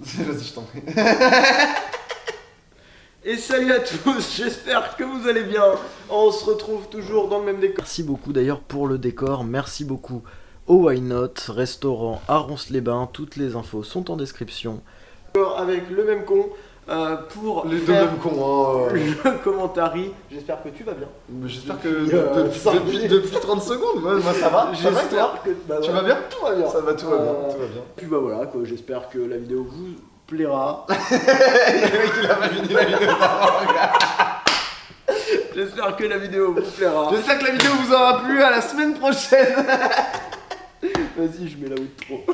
Vas-y, je t'en prie. Et salut à tous, j'espère que vous allez bien. On se retrouve toujours dans le même décor. Merci beaucoup d'ailleurs pour le décor, merci beaucoup au Why Not, restaurant à Ronces-les-Bains, toutes les infos sont en description. Avec le même con pour Les deux faire mêmes cons, hein. le commentary. J'espère que tu vas bien. J'espère que depuis 30 secondes, moi ça va. Ça va toi que bah, Tu vas bien? Tout va bien. Ça va, tout va bien, tout va bien. Puis bah voilà quoi, j'espère que la vidéo vous plaira. Le mec il a pas fini la vidéo d'avant, regarde. J'espère que la vidéo vous plaira. J'espère que la vidéo vous aura plu, à la semaine prochaine. Vas-y, je mets la outro.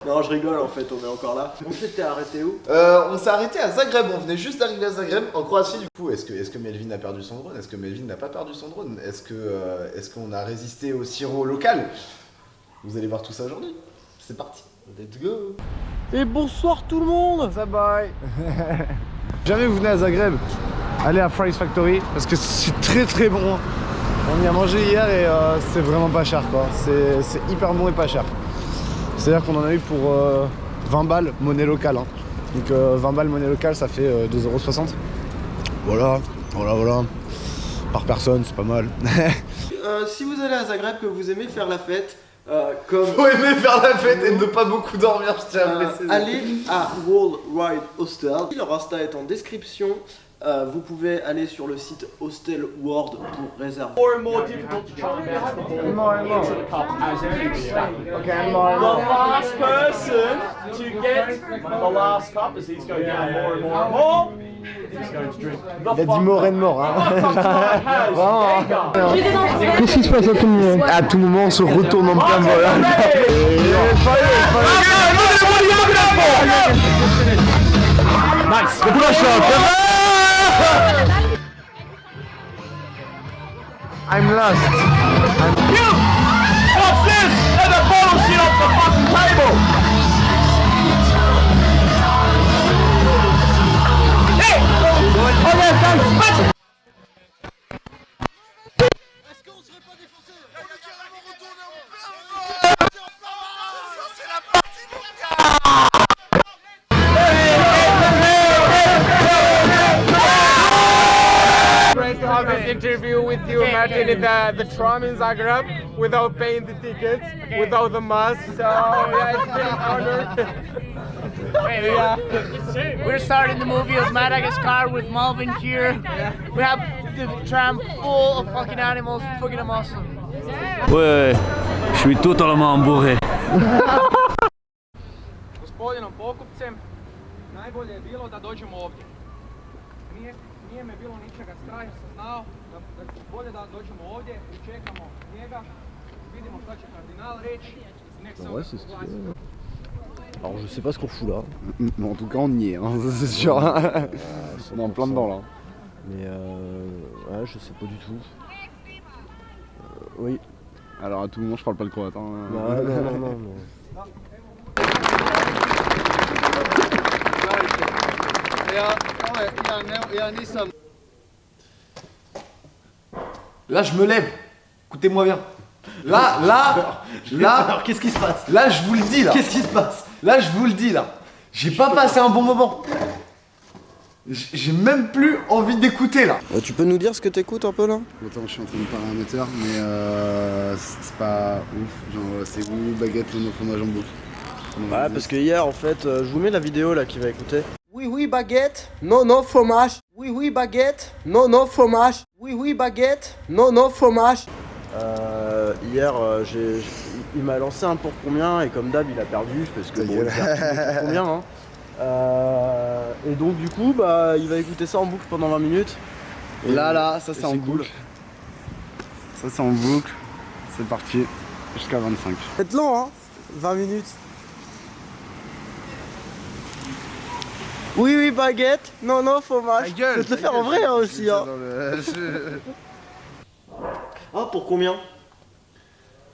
Non, je rigole en fait, on est encore là. On s'était arrêté où? On s'est arrêté à Zagreb, on venait juste d'arriver à Zagreb, en Croatie du coup. Est-ce que Melvin a perdu son drone? Est-ce que Melvin n'a pas perdu son drone? Est-ce qu'on a résisté au sirop local? Vous allez voir tout ça aujourd'hui. C'est parti, let's go. Et bonsoir tout le monde. Ça bye. Jamais vous venez à Zagreb, allez à Fries Factory parce que c'est très très bon. On y a mangé hier et c'est vraiment pas cher quoi. C'est hyper bon et pas cher. C'est-à-dire qu'on en a eu pour 20 balles monnaie locale. Hein. Donc 20 balles monnaie locale ça fait 2,60 €. Voilà. Par personne, c'est pas mal. Si vous allez à Zagreb, que vous aimez faire la fête, comme Faut aimer faire la fête et ne pas beaucoup dormir, je tiens à préciser. allez à World Ride Hostel. Leur Insta est en description. Vous pouvez aller sur le site Hostel World pour réserver. More and more difficult to try and bounce the ball into the cup as every step. The last person to get the last cup as these go down more and more and more is going to drink the Il a dit mort et mort hein. Qu'est-ce qui se passe à tout moment? À tout moment on se retourne en plein vol. Nice. I'm lost. You! What's this? And the bottle shit off the fucking table! Hey! Okay, thanks. Est-ce qu'on serait pas défoncé? On est carrément retourné en plein vol. Ça c'est la partie mon gars. Great to have this interview with you, Martin, in the tram in Zagreb, without paying the tickets, without the mask. So yeah, it's been an honor. Yeah. We're starting the movie of Madagascar with Malvin here. We have the tram full of fucking animals, fucking awesome. Ouais, je suis totalement bourré. Gospodinom Pokupcem, najbolje je bilo da dođemo ovdje. Nije me bilo ničega strah, sam znao da je bolje da dođemo ovdje i čekamo njega, vidimo šta će kardinal reći, nek se ovdje poglasi. Alors je sais pas ce qu'on fout là, Mais en tout cas on y est, hein, c'est sûr. On est en plein dedans là. mais ouais, je sais pas du tout. Oui. Alors à tout moment je parle pas le croate. Hein. Non. Là je me lève. Écoutez-moi bien. Là, Alors qu'est-ce qui se passe? là je vous le dis là. Qu'est-ce qui se passe? Là je vous le dis là. J'ai pas passé un bon moment. J'ai même plus envie d'écouter là. Tu peux nous dire ce que t'écoutes un peu là? Attends, je suis en train de parler à un moteur, mais c'est pas ouf. Genre c'est où baguette, le fromage en boucle. Ouais, parce que hier en fait, je vous mets la vidéo là qui va écouter. Oui baguette, non fromage. Oui baguette, non fromage. Oui baguette, non fromage. Hier, il m'a lancé un pour combien et comme d'hab il a perdu parce que bon, il perd toujours pour combien hein. Et donc du coup bah il va écouter ça en boucle pendant 20 minutes. Et Là, ça c'est en c'est boucle. Ça c'est en boucle. C'est parti jusqu'à 25. C'est long hein, 20 minutes. Oui baguette, non fromage. Je vais te le faire en vrai hein, aussi hein. Ah pour combien?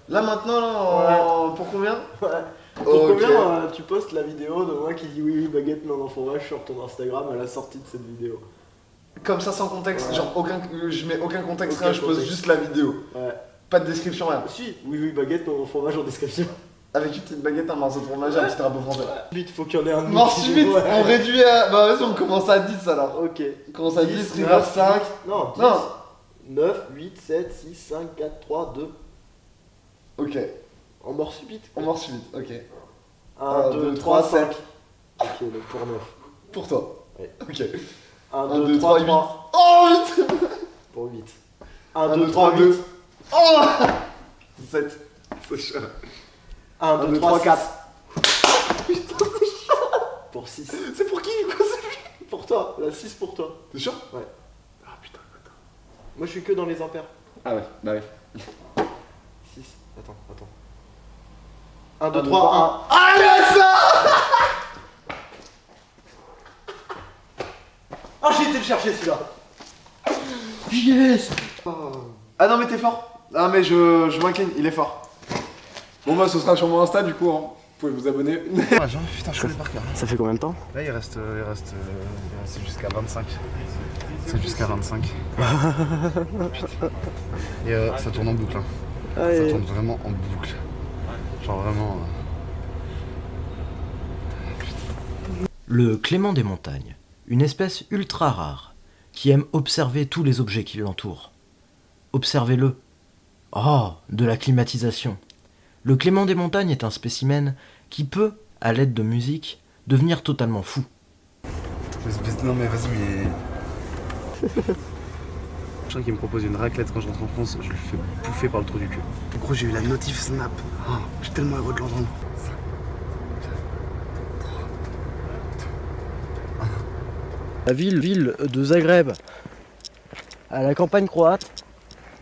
Là maintenant, pour combien? Ouais. Pour combien tu postes la vidéo de moi qui dit oui baguette non fromage sur ton Instagram à la sortie de cette vidéo? Comme ça sans contexte, Ouais. genre je mets aucun contexte, Aucun rien, je pose contexte. juste la vidéo. Ouais. Pas de description, rien. Si, oui baguette non fromage en description. Avec une petite baguette, un morceau de fromage et un petit drapeau français. Vite, faut qu'il y en ait un. Morse subite, on réduit à... Bah vas-y, on commence à 10 alors. Ok. On commence à 10, 10, River 5. Non, 10, Non. 9, 8, 7, 6, 5, 4, 3, 2. Ok. En mort subite. On morse subite, ok. 1, 2, 3, 7. Ok, donc pour 9. Pour toi. Ouais. Ok. 1, 1, 2, 3, 3. Oh 8. Pour 8. 1, 2, 3, 8. 2. Oh 7. C'est cher. 1, 2, 3, 4. Putain, c'est chaud. Pour 6. C'est pour qui du coup c'est... Pour toi, la 6 pour toi. T'es sûr? Ouais. Ah putain, attends. Moi je suis que dans les ampères. Ah ouais, bah ouais. 6. Attends. 1, 2, 3, 1. Allez ça. Ah, j'ai été le chercher celui-là. Yes. Ah non mais t'es fort. Ah mais je m'incline, il est fort. Bon bah ce sera sur mon Insta du coup, hein. Vous pouvez vous abonner. Putain, je connais par cœur. Ça fait combien de temps? Là, il reste c'est jusqu'à 25. C'est jusqu'à 25. Et ça tourne en boucle. Hein. Ça tourne vraiment en boucle. Genre vraiment. Le clément des montagnes, une espèce ultra rare, qui aime observer tous les objets qui l'entourent. Observez-le. Oh, de la climatisation. Le clément des montagnes est un spécimen qui peut, à l'aide de musique, devenir totalement fou. Non mais vas-y, mais. Je sens qu'il me propose une raclette quand je rentre en France, je le fais bouffer par le trou du cul. En gros, j'ai eu la notif Snap. Oh, je suis tellement heureux de l'entendre. La ville de Zagreb, à la campagne croate,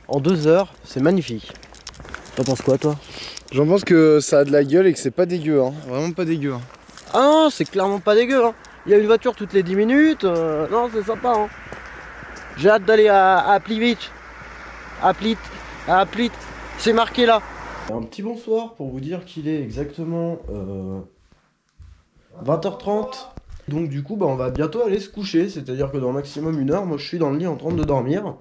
en 2 heures, c'est magnifique. T'en penses quoi toi? J'en pense que ça a de la gueule et que c'est pas dégueu, hein. Vraiment pas dégueu. Hein. Ah non, c'est clairement pas dégueu. Hein. Il y a une voiture toutes les 10 minutes. Non, c'est sympa. Hein. J'ai hâte d'aller à Plivic. À Plit. C'est marqué là. Un petit bonsoir pour vous dire qu'il est exactement 20h30. Donc du coup, bah, on va bientôt aller se coucher. C'est-à-dire que dans maximum 1 heure, moi je suis dans le lit en train de dormir.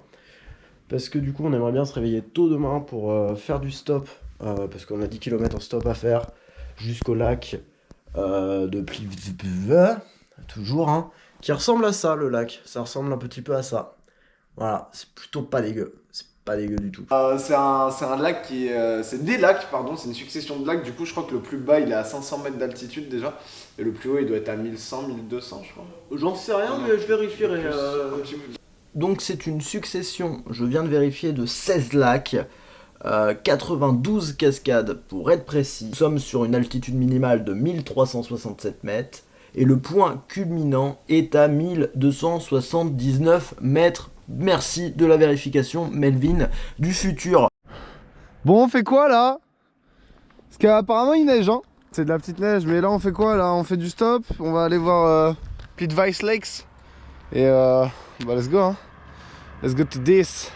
Parce que du coup, on aimerait bien se réveiller tôt demain pour faire du stop. Parce qu'on a 10 km en stop à faire jusqu'au lac de Plivic. Toujours, hein. Qui ressemble à ça, le lac. Ça ressemble un petit peu à ça. Voilà, c'est plutôt pas dégueu. C'est pas dégueu du tout. C'est un lac qui est... c'est des lacs, pardon, c'est une succession de lacs. Du coup, je crois que le plus bas, il est à 500 mètres d'altitude déjà. Et le plus haut, il doit être à 1100, 1200, je crois. J'en sais rien, mais je vérifierai. Donc c'est une succession, je viens de vérifier, de 16 lacs, 92 cascades pour être précis. Nous sommes sur une altitude minimale de 1367 mètres et le point culminant est à 1279 mètres. Merci de la vérification, Melvin, du futur. Bon, on fait quoi là? Parce qu'apparemment il neige, hein. C'est de la petite neige, mais là on fait quoi là? On fait du stop, on va aller voir Plitvice Lakes. Et bah let's go, hein. Let's go to this.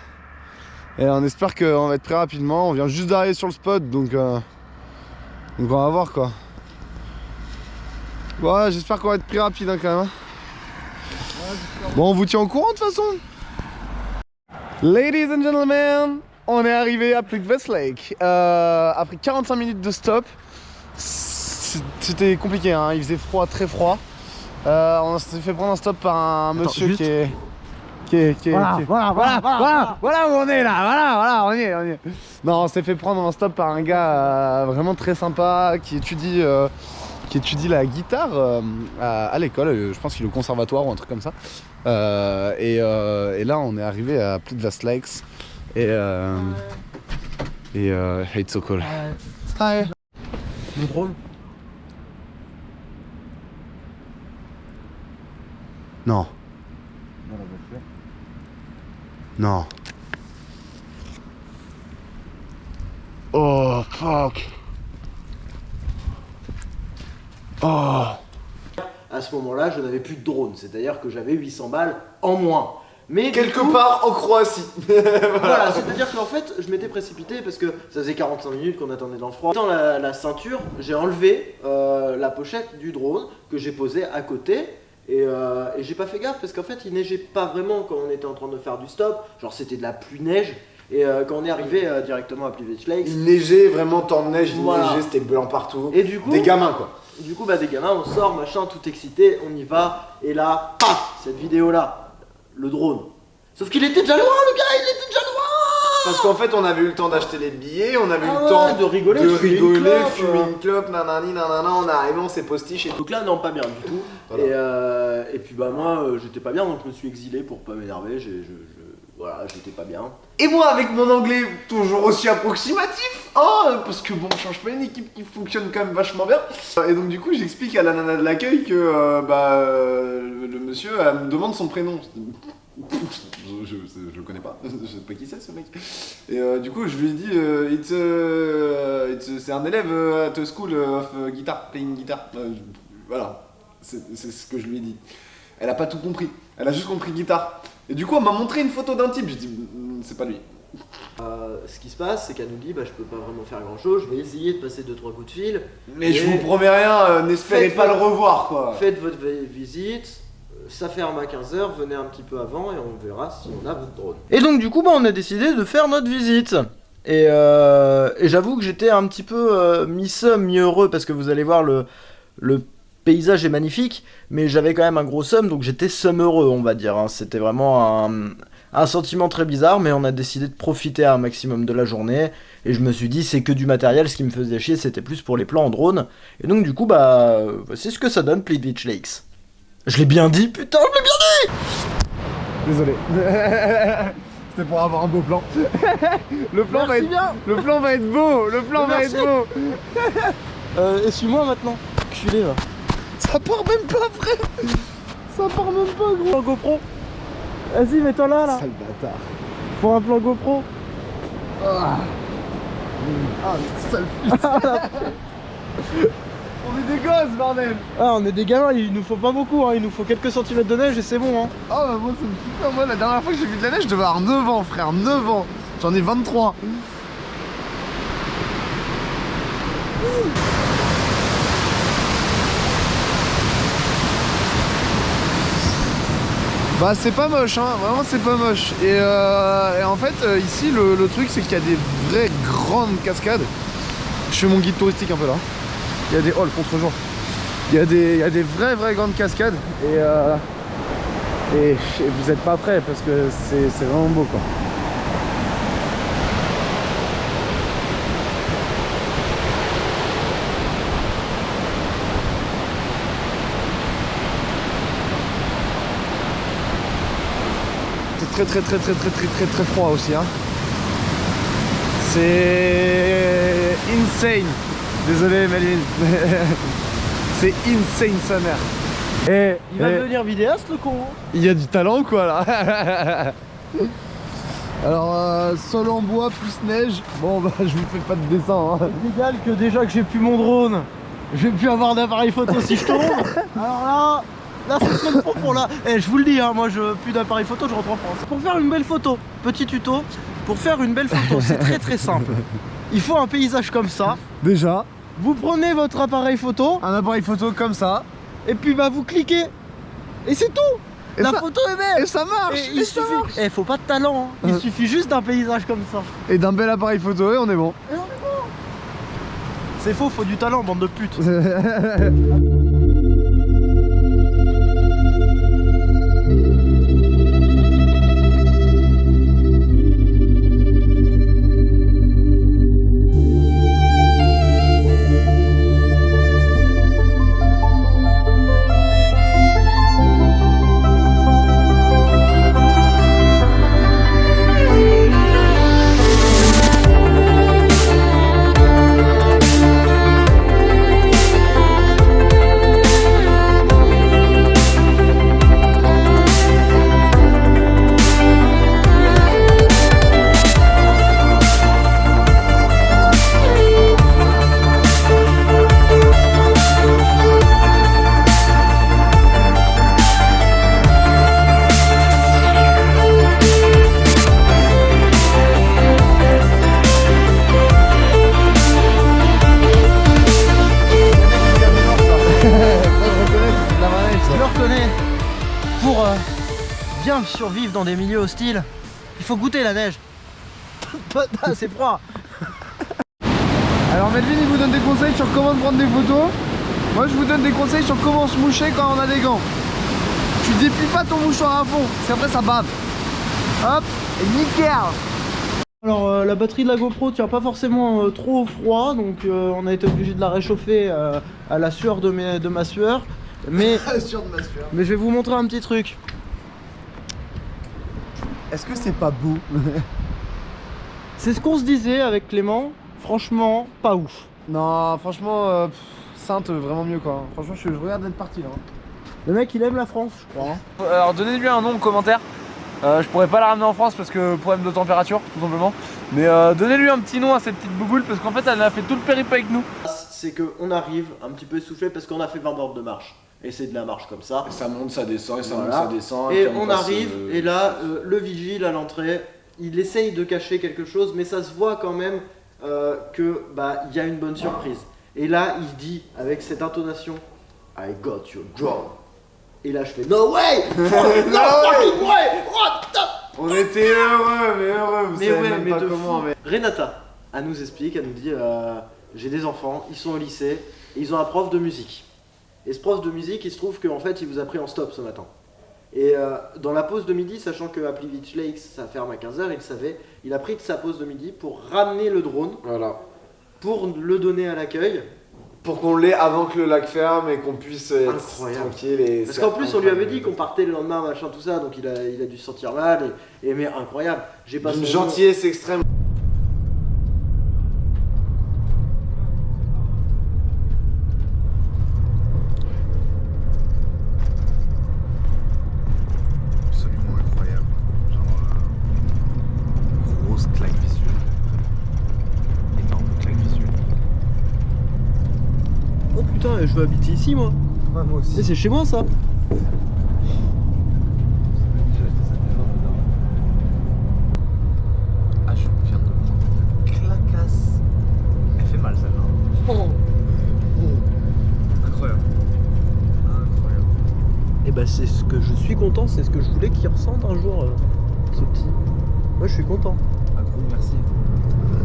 Et on espère qu'on va être prêt rapidement. On vient juste d'arriver sur le spot, donc on va voir quoi. Ouais, j'espère qu'on va être prêt rapide hein, quand même. Hein. Bon, on vous tient au courant de toute façon. Ladies and gentlemen, on est arrivé à Plitvice Lake. Après 45 minutes de stop, c'était compliqué, hein. Il faisait froid, très froid. On s'est fait prendre un stop par un monsieur qui est... Voilà où on est là, voilà, on y est. Non, on s'est fait prendre un stop par un gars vraiment très sympa qui étudie la guitare à l'école, je pense qu'il est au conservatoire ou un truc comme ça. Et là on est arrivé à Plitvice Lakes et it's so cool. Hi. Le drone. Non. Non. Oh fuck. Oh. À ce moment-là, je n'avais plus de drone, c'est-à-dire que j'avais 800 balles en moins. Mais Quelque du coup, part en Croatie. voilà, c'est-à-dire qu'en fait, je m'étais précipité parce que ça faisait 45 minutes qu'on attendait dans le froid. Dans la ceinture, j'ai enlevé la pochette du drone que j'ai posée à côté. Et j'ai pas fait gaffe parce qu'en fait il neigeait pas vraiment quand on était en train de faire du stop. Genre c'était de la pluie neige. Et quand on est arrivé directement à Private Lakes, Il neigeait, vraiment temps de neige, il Voilà. neigeait, c'était blanc partout. et du coup, Des gamins quoi. des gamins, on sort, machin, tout excité, on y va, et là, paf, cette vidéo-là, le drone. Sauf qu'il était déjà loin, le gars, il était déjà loin. Parce qu'en fait, on avait eu le temps d'acheter les billets, on avait eu Ah le ouais, temps de rigoler, de fumer une rigoler, clope, fumer une clope, nanani, nanana, on est arrivé, on s'est postiche et tout. Donc là, non, pas bien du tout. Voilà. Et puis bah moi, j'étais pas bien, donc je me suis exilé pour pas m'énerver. Voilà, j'étais pas bien. Et moi, avec mon anglais toujours aussi approximatif, parce que bon, on change pas une équipe qui fonctionne quand même vachement bien. Et donc du coup, j'explique à la nana de l'accueil que le monsieur me demande son prénom. Je le connais pas, je sais pas qui c'est ce mec. Et du coup, je lui ai dit, c'est un élève at a school of guitar, playing guitar. Voilà, c'est ce que je lui ai dit. Elle a pas tout compris, elle a juste compris guitare. Et du coup, elle m'a montré une photo d'un type, j'ai dit, c'est pas lui. Ce qui se passe, c'est qu'elle nous dit, bah je peux pas vraiment faire grand chose, je vais essayer de passer 2-3 coups de fil. Mais je vous promets rien, n'espérez Faites pas le votre- revoir quoi. Faites votre visite, ça ferme à 15h, venez un petit peu avant et on verra si on a votre drone. Et donc du coup, bah on a décidé de faire notre visite. Et j'avoue que j'étais un petit peu mi-seum, mi-heureux, parce que vous allez voir, le paysage est magnifique, mais j'avais quand même un gros seum, donc j'étais seum-heureux, on va dire. Hein. C'était vraiment un sentiment très bizarre, mais on a décidé de profiter un maximum de la journée, et je me suis dit, c'est que du matériel, ce qui me faisait chier, c'était plus pour les plans en drone. Et donc du coup, bah, c'est ce que ça donne, Private Lakes. Je l'ai bien dit, putain, je l'ai bien dit. Désolé. C'était pour avoir un beau plan. Le plan va Merci être bien. Le plan va être beau. Le plan va Merci. être beau. Suis-moi maintenant. Culé, va. Ça part même pas, frère. Ça part même pas, gros. Plan GoPro. Vas-y, mets-toi là. Sale bâtard. Pour un plan GoPro. Ah, sale fils. On est des gosses, bordel. Ah, on est des gamins, il nous faut pas beaucoup, hein. Il nous faut quelques centimètres de neige et c'est bon. Hein. Ah bah moi ça me suffit. Moi la dernière fois que j'ai vu de la neige, je devais avoir 9 ans, frère. 9 ans. J'en ai 23. Bah c'est pas moche, hein, vraiment c'est pas moche. Et en fait ici le truc c'est qu'il y a des vraies grandes cascades. Je fais mon guide touristique un peu là. Il y a des... Oh le contre-jour. Il y a des vraies grandes cascades et vous êtes pas prêts parce que c'est vraiment beau quoi. C'est très froid aussi hein. C'est insane. Désolé Melvin. C'est insane sa mère. Et Il va devenir vidéaste le con. Hein. il y a du talent ou quoi là. Alors sol en bois plus neige. Bon bah je vous fais pas de dessin hein. Légal que déjà que j'ai plus mon drone, je vais plus avoir d'appareil photo si je tombe. Alors là ce serait le fond pour là. Eh, je vous le dis, hein, moi je plus d'appareil photo, je rentre en France. Pour faire une belle photo, petit tuto, pour faire une belle photo, c'est très simple. Il faut un paysage comme ça. Déjà, Vous prenez votre appareil photo un appareil photo comme ça. et puis bah vous cliquez. Et c'est tout. Et La ça- photo est belle. Et ça marche. Et il suffit. Eh, faut pas de talent. Hein. Il suffit juste d'un paysage comme ça. Et d'un bel appareil photo et on est bon. Et on est bon. C'est faux, faut du talent, bande de putes. Je le reconnais. Pour bien survivre dans des milieux hostiles, il faut goûter la neige. Putain, c'est froid. Alors Melvin il vous donne des conseils sur comment prendre des photos. Moi je vous donne des conseils sur comment se moucher quand on a des gants. Tu déplies pas ton mouchoir à fond, parce qu'après ça bave. Hop, et nickel. Alors la batterie de la GoPro tient pas forcément trop froid, donc on a été obligé de la réchauffer à la sueur de ma sueur. Mais, mais je vais vous montrer un petit truc. Est-ce que c'est pas beau? C'est ce qu'on se disait avec Clément, franchement pas ouf. Non franchement, Sainte vraiment mieux quoi. Franchement je regarde d'être parti là. Le mec il aime la France je crois. Alors donnez-lui un nom en commentaire. Je pourrais pas la ramener en France parce que problème de température tout simplement. Mais donnez-lui un petit nom à cette petite bouboule parce qu'en fait elle a fait tout le périple avec nous. C'est qu'on arrive un petit peu essoufflé parce qu'on a fait 20 bornes de marche. Et c'est de la marche comme ça. Et ça monte, ça descend, et ça Voilà. monte, ça descend. Et puis on passe, arrive, et là, le vigile à l'entrée, il essaye de cacher quelque chose, mais ça se voit quand même que il y a une bonne surprise. Et là, il dit avec cette intonation, I got your drone. Et là, je fais no way, no fucking way, what the. On était heureux, vous Mais savez ouais, même mais pas de comment. fou. Renata, elle nous explique, elle nous dit, j'ai des enfants, ils sont au lycée, et ils ont un prof de musique. Et ce prof de musique, il se trouve qu'en fait, il vous a pris en stop ce matin. Et dans la pause de midi, sachant que Apply Beach Lakes, ça ferme à 15h, il savait, il a pris de sa pause de midi pour ramener le drone, Voilà. pour le donner à l'accueil. Pour qu'on l'ait avant que le lac ferme et qu'on puisse être Incroyable. tranquille. Et Parce qu'en plus, on lui avait dit qu'on partait le lendemain, machin, tout ça, donc il a dû se sentir mal, mais incroyable. J'ai pas D'une son nom. gentillesse extrême. Absolument incroyable. Genre, grosse claque visuelle. Énorme claque visuelle. Oh putain, je veux habiter ici, moi. Ouais, moi aussi. Mais c'est chez moi, ça. Ah, je viens de prendre une clacasse. Elle fait mal celle-là. Incroyable. Incroyable. Et bah, c'est ce que je suis content, c'est ce que je voulais qu'il ressente un jour, ce petit. Moi, je suis content. Un gros merci.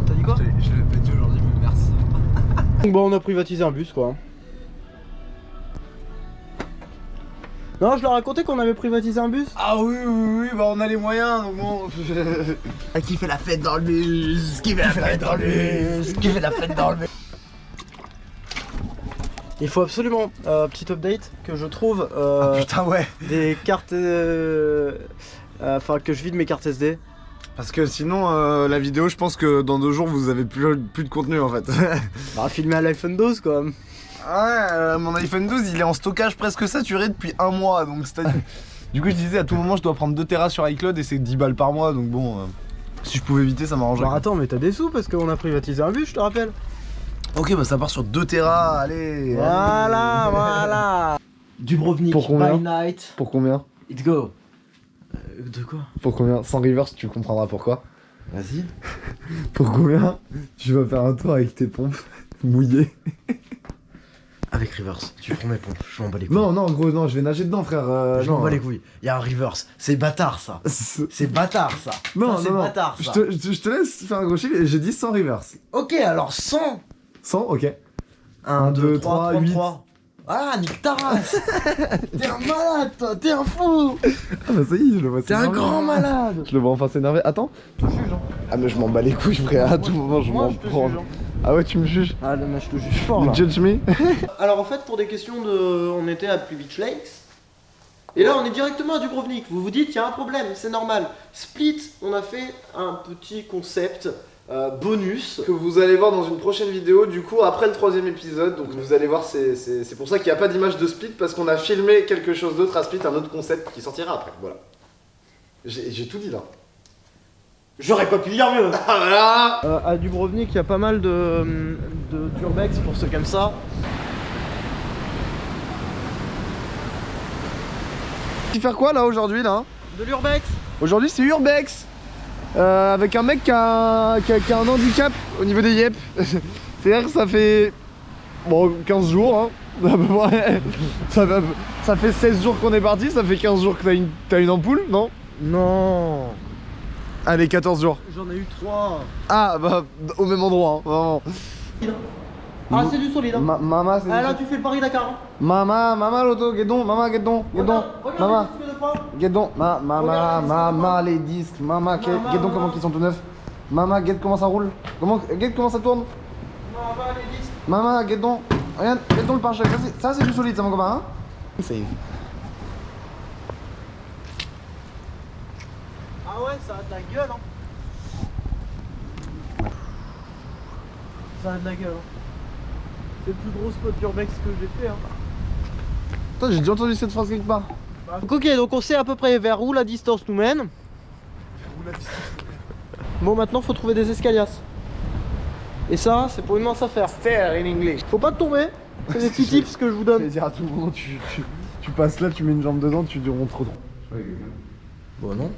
T'as dit quoi? Je l'ai pas dit aujourd'hui, mais merci. Donc bon, on a privatisé un bus quoi. Non, je leur ai raconté qu'on avait privatisé un bus. Ah oui, bah on a les moyens, donc bon. Qui fait la fête dans le bus? Qui fait la fête dans le bus? Qui fait la fête dans le bus? Il faut absolument, petit update, que je trouve Putain, ouais. des cartes... Enfin, que je vide mes cartes SD. Parce que sinon, la vidéo, je pense que dans 2 jours, vous avez plus de contenu en fait. Bah, filmer à l'iPhone 12 quoi. Ouais, mon iPhone 12, il est en stockage presque saturé depuis 1 mois, donc c'est-à-dire... Du coup, je disais, à tout moment, je dois prendre 2 Tera sur iCloud et c'est 10 balles par mois, donc bon... si je pouvais éviter, ça m'arrangerait. Alors attends, mais t'as des sous parce qu'on a privatisé un bus, je te rappelle. Ok, bah ça part sur 2 Tera, allez. Voilà, voilà. Dubrovnik, Pour combien? by night. Pour combien? It go. De quoi? Pour combien? Sans reverse, tu comprendras pourquoi. Vas-y. Pour combien tu vas faire un tour avec tes pompes mouillées? Avec reverse, tu prends mes pompes, je m'en bats les couilles. Non, non, gros, non, je vais nager dedans, frère. Je m'en bats les couilles. Il y a un reverse. C'est bâtard ça. C'est bâtard ça. Non, Ça, c'est non, non. bâtard ça. Je te laisse faire un gros chiffre et j'ai dit sans reverse. Ok, alors 100. 100, ok. 1, 2, 2, 3, 3, 3. Ah, nique ta race. T'es un malade toi, t'es un fou. Ah bah ça y est, je le vois T'es un s'énerver. grand malade. Je le vois enfin s'énerver. Attends. Je te juge hein. Ah mais je m'en bats les couilles, frère. À tout moment, je m'en je te prends. juge, hein. Ah ouais, tu me juges. Ah mais je te juge fort là. Judge me. Alors en fait pour des questions de... On était à Apply Beach Lakes. Et là on est directement à Dubrovnik. Vous vous dites il y a un problème, c'est normal. Split, on a fait un petit concept bonus. Que vous allez voir dans une prochaine vidéo, du coup, après le 3ème épisode. Donc vous allez voir, c'est pour ça qu'il n'y a pas d'image de Split, parce qu'on a filmé quelque chose d'autre à Split, un autre concept qui sortira après. Voilà. J'ai tout dit là. J'aurais pas pu dire mieux. Ah voilà. À Dubrovnik, il y a pas mal de d'urbex pour ceux comme ça. Tu faire quoi là aujourd'hui là? De l'urbex. Aujourd'hui c'est Urbex. Avec un mec qui a un handicap au niveau des yep. C'est-à-dire que ça fait bon 15 jours hein, à peu près. Ça fait 16 jours qu'on est parti, ça fait 15 jours que t'as une ampoule, non? Non. Allez, 14 jours. J'en ai eu 3. Ah, bah, au même endroit, hein, vraiment. Ah, c'est du solide. Hein. Maman, c'est Ah, là, tu fais le Paris-Dakar. Hein. Maman, l'auto, guédon, maman, guédon, Regarde maman, les disques de frein. guédon, maman, les disques, maman, guédon, comment ils sont tout neufs. Maman, guette comment ça roule. Guette comment ça tourne. Maman, les disques. Maman, guédon, regarde, guédon le pare-choc, ça c'est du solide, ça mon copain, hein. Ah ouais, ça a de la gueule. Hein. Ça a de la gueule. Hein. C'est le plus gros spot d'urbex que j'ai fait. Hein. Putain, j'ai déjà entendu cette phrase quelque part. Ok, donc on sait à peu près vers où la distance nous mène. Bon, maintenant faut trouver des escalias. Et ça, c'est pour une mince affaire. Stair in English. Faut pas te tomber. C'est des petits tips que je vous donne. Je vais dire à tout le monde, tu passes là, tu mets une jambe dedans, tu rentres trop. Bon, non.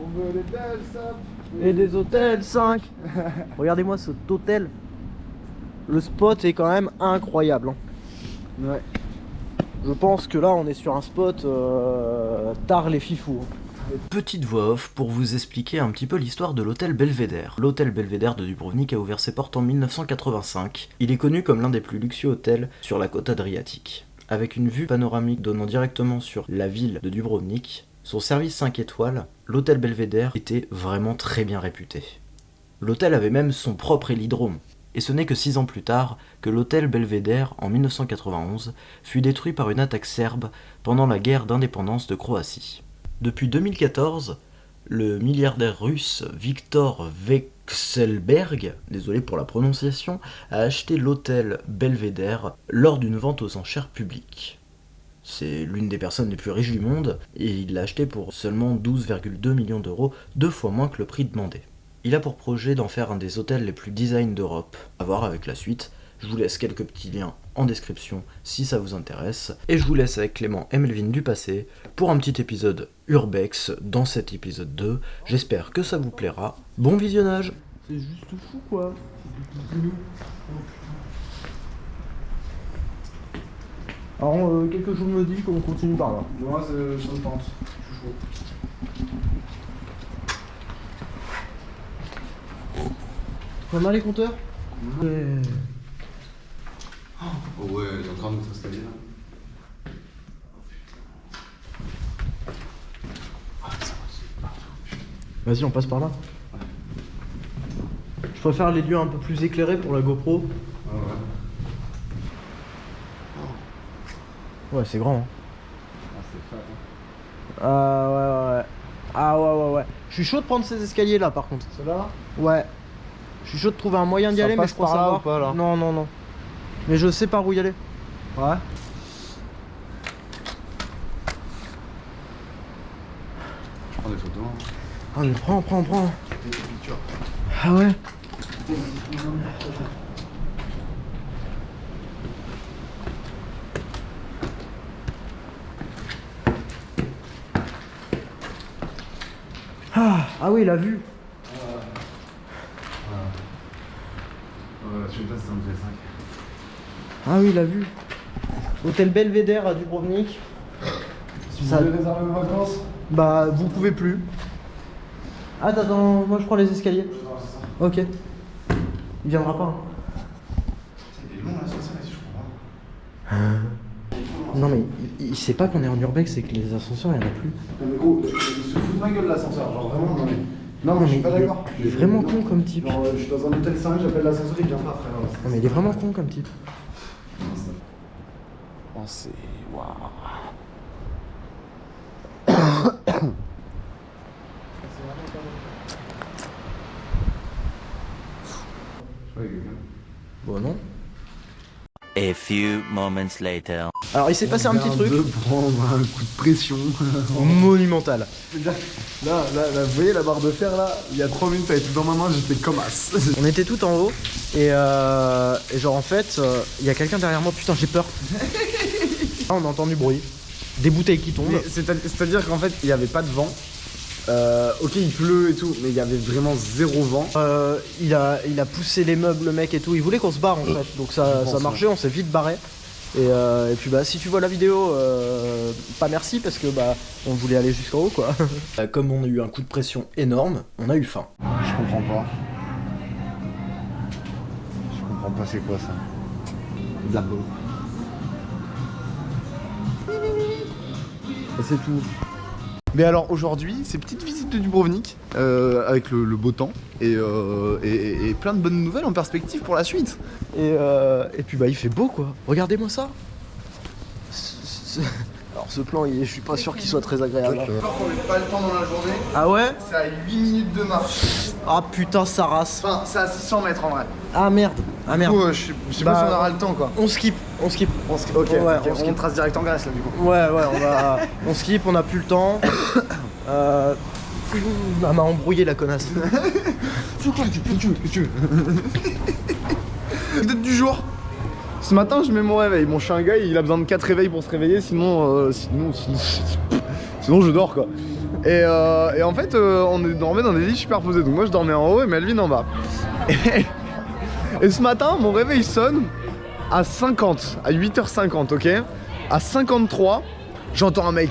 On veut des belles sapes. Et des hôtels 5. Regardez-moi cet hôtel. Le spot est quand même incroyable. Hein. Ouais. Je pense que là on est sur un spot tard les fifous. Petite voix off pour vous expliquer un petit peu l'histoire de l'hôtel Belvédère. L'hôtel Belvédère de Dubrovnik a ouvert ses portes en 1985. Il est connu comme l'un des plus luxueux hôtels sur la côte adriatique. Avec une vue panoramique donnant directement sur la ville de Dubrovnik, son service 5 étoiles, l'hôtel Belvédère était vraiment très bien réputé. L'hôtel avait même son propre hélidrome. Et ce n'est que 6 ans plus tard que l'hôtel Belvédère, en 1991, fut détruit par une attaque serbe pendant la guerre d'indépendance de Croatie. Depuis 2014, le milliardaire russe Viktor Vekselberg, désolé pour la prononciation, a acheté l'hôtel Belvédère lors d'une vente aux enchères publiques. C'est l'une des personnes les plus riches du monde, et il l'a acheté pour seulement 12,2 millions d'euros, 2 fois moins que le prix demandé. Il a pour projet d'en faire un des hôtels les plus design d'Europe. À voir avec la suite. Je vous laisse quelques petits liens en description si ça vous intéresse. Et je vous laisse avec Clément et Melvin du passé pour un petit épisode Urbex dans cet épisode 2. J'espère que ça vous plaira. Bon visionnage. C'est juste fou quoi. Alors quelque chose me dit qu'on continue par là. Moi, ça me tente. Je suis chaud. Pas mal les compteurs. Ouais. Oh ouais, il y a encore un autre escalier là. Vas-y, on passe par là. Je préfère les lieux un peu plus éclairés pour la GoPro. Ah ouais. Ouais, c'est grand. Hein. Ah, c'est fat. Hein. Ouais. Ah ouais. Je suis chaud de prendre ces escaliers là par contre. Ceux-là? Ouais. Je suis chaud de trouver un moyen d'y Ça aller, mais passe je crois par là savoir. ou pas, là? Non. Mais je sais par où y aller. Ouais. Je prends des photos. Hein. Ah mais prends. Ah ouais. Ah oui, la vue. Je sais pas si c'est un G5. Ah oui, la vue. Hôtel Belvédère à Dubrovnik. Si vous Ça- voulez réserver vos vacances, Bah, vous pouvez plus. Ah, attends, moi je prends les escaliers. Ok. Il viendra pas. Hein. Il est long là, ça, je comprends pas. Non, mais il sait pas qu'on est en urbex et que les ascenseurs, il y en a plus. non mais gros, il se fout de ma gueule l'ascenseur, genre vraiment, non mais. Non, Non, mais je mais suis pas d'accord. il est vraiment con comme type. Genre, je suis dans un hôtel 5, j'appelle l'ascenseur, il vient pas, frère. Non, mais il est vraiment con comme type. Oh, c'est. Waouh. Bon, non. A few moments later. Alors, il s'est passé un petit truc De prendre un coup de pression. monumental. Là, vous voyez la barre de fer là, il y a 3 minutes, elle était dans ma main, j'étais comme as. On était tout en haut et genre en fait, il y a quelqu'un derrière moi. Putain, j'ai peur. Là, on entend du bruit. Des bouteilles qui tombent. Mais c'est-à-dire qu'en fait, il n'y avait pas de vent. Ok, il pleut et tout, mais il y avait vraiment zéro vent. Il a poussé les meubles, le mec et tout. Il voulait qu'on se barre en fait. Donc ça marchait, on s'est vite barré. Et puis bah si tu vois la vidéo, pas merci parce que bah on voulait aller jusqu'en haut quoi. Comme on a eu un coup de pression énorme, on a eu faim. Je comprends pas. Je comprends pas c'est quoi ça. De la boue. Et c'est tout. Mais alors aujourd'hui, c'est petite visite de Dubrovnik avec le beau temps et plein de bonnes nouvelles en perspective pour la suite. Et puis bah il fait beau quoi. Regardez-moi ça. Alors ce plan, je suis pas sûr qu'il soit très agréable. On met pas le temps dans la journée. Ah ouais? C'est à 8 minutes de marche. Ah putain ça race. Enfin, c'est à 600 mètres en vrai. Ah merde. Ah merde. Du coup, je sais pas si on aura le temps quoi. On skip. Ok, Ouais, on trace direct en Grèce là du coup. Ouais, on skip, on a plus le temps. Elle m'a embrouillé la connasse. Qu'est-ce que tu veux Peut-être du jour. Ce matin, je mets mon réveil. Bon, je suis un gars, il a besoin de 4 réveils pour se réveiller, sinon je dors quoi. Et en fait, on dormait dans des lits superposés. Donc moi, je dormais en haut et Melvin en bas. Et ce matin, mon réveil sonne à 50, à 8h50, ok. À 53, j'entends un mec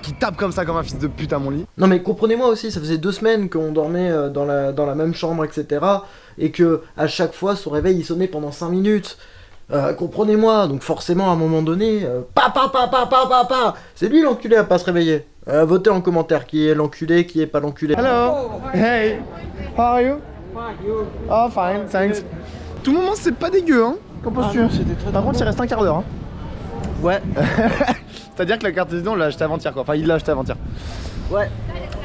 qui tape comme ça, comme un fils de pute à mon lit. Non mais comprenez-moi aussi, ça faisait 2 semaines qu'on dormait dans la même chambre, etc. Et que à chaque fois, son réveil il sonnait pendant 5 minutes. Comprenez-moi, donc forcément à un moment donné, c'est lui l'enculé à pas se réveiller. Votez en commentaire qui est l'enculé, qui est pas l'enculé. Hello, hey, how are you? Oh, fine, thanks. Tout le moment, c'est pas dégueu, hein. Qu'en penses-tu? Par contre, il reste un quart d'heure, hein. Ouais. C'est-à-dire que la carte d'identité, on l'a acheté avant-hier, quoi. Enfin, il l'a acheté avant-hier. Ouais.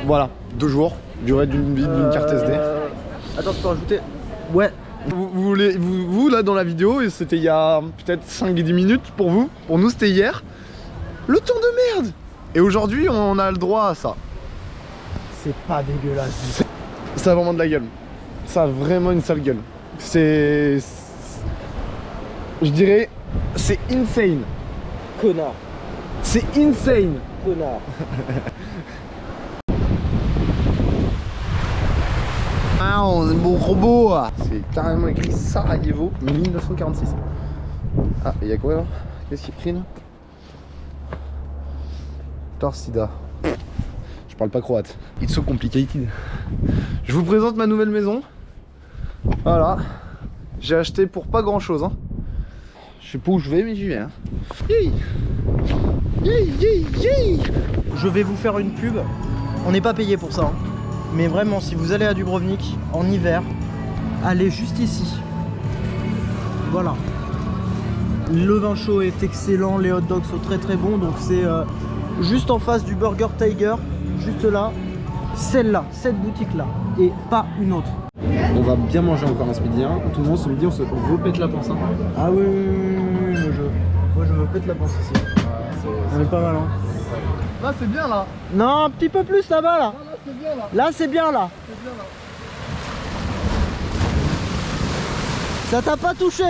Voilà, 2 jours, durée d'une vie d'une carte SD. Attends, je peux rajouter. Ouais. Vous là dans la vidéo, et c'était il y a peut-être 5-10 minutes pour vous. Pour nous, c'était hier. Le temps de merde. Et aujourd'hui, on a le droit à ça. C'est pas dégueulasse. Ça a vraiment de la gueule. Ça a vraiment une sale gueule. Je dirais, c'est insane. Connard. C'est insane. Connard. Ah, on est beau robot. C'est carrément écrit Sarajevo 1946. Ah, il y a quoi là? Qu'est-ce qui est pris là? Torsida. Je parle pas croate. It's so complicated. Je vous présente ma nouvelle maison. Voilà. J'ai acheté pour pas grand chose. Hein. Je sais pas où je vais, mais j'y vais. Hein. Je vais vous faire une pub. On n'est pas payé pour ça. Hein. Mais vraiment, si vous allez à Dubrovnik en hiver, allez juste ici. Voilà. Le vin chaud est excellent, les hot dogs sont très très bons. Donc c'est juste en face du Burger Tiger, juste là. Celle-là, cette boutique-là, et pas une autre. On va bien manger encore à ce midi. Hein. Tout le monde ce midi, on se repète la panse. Hein. Ah oui, moi je me pète la panse ici. On est pas mal, hein. Là, c'est bien là. Non, un petit peu plus là-bas, là. Là, c'est bien là. Là, c'est bien, là. C'est bien là. Ça t'a pas touché?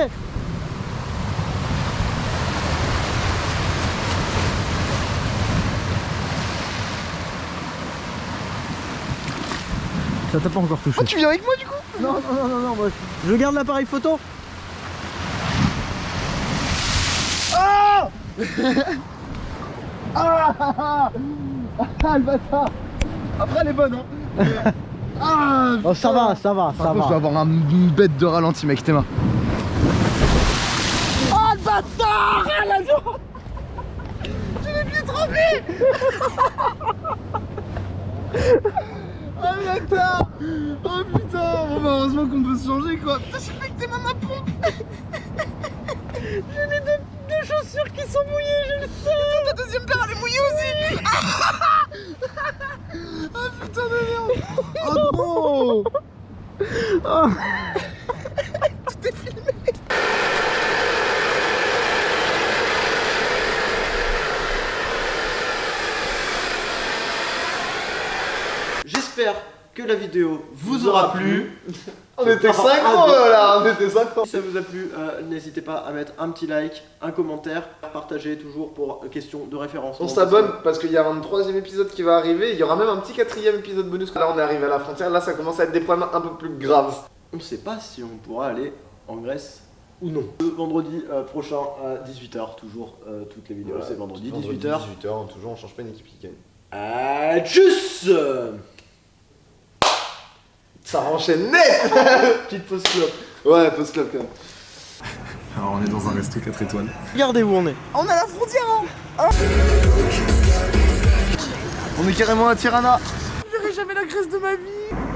Ça t'a pas encore touché. Ah, tu viens avec moi du coup? Non, moi je garde l'appareil photo. Ah ah le bâtard. Après elle est bonne hein. Ah Oh ça va. Par contre, je vais avoir une bête de ralenti mec, t'es main. Oh le bâtard. J'ai les pieds trempés. Oh bâtard. Oh putain. Bon bah heureusement qu'on peut se changer quoi. Putain j'ai fait que t'es ma pompe. J'ai les deux chaussures qui sont mouillées, je le sais. Ta deuxième paire elle est mouillée aussi. Oh putain de merde. Oh non. Oh. Tout est filmé. J'espère que la vidéo vous aura plu. On était synchro là, on était synchro. Si ça vous a plu, n'hésitez pas à mettre un petit like, un commentaire, partager toujours pour question de référencement. On s'abonne parce qu'il y a un 3e épisode qui va arriver. Il y aura même un petit 4e épisode bonus. Là on est arrivé à la frontière, là ça commence à être des problèmes un peu plus graves. On sait pas si on pourra aller en Grèce ou non. Le vendredi prochain à 18h, toujours toutes les vidéos, Voilà, c'est vendredi 18h. 18h, toujours on change pas une équipe qui gagne. Tchuss. Ça enchaîne net. Petite pause clope. Ouais, pause club quand même. Alors on est dans un resto 4 étoiles. Regardez où on est. On est à la frontière, hein. On est carrément à Tirana. Je verrai jamais la Grèce de ma vie.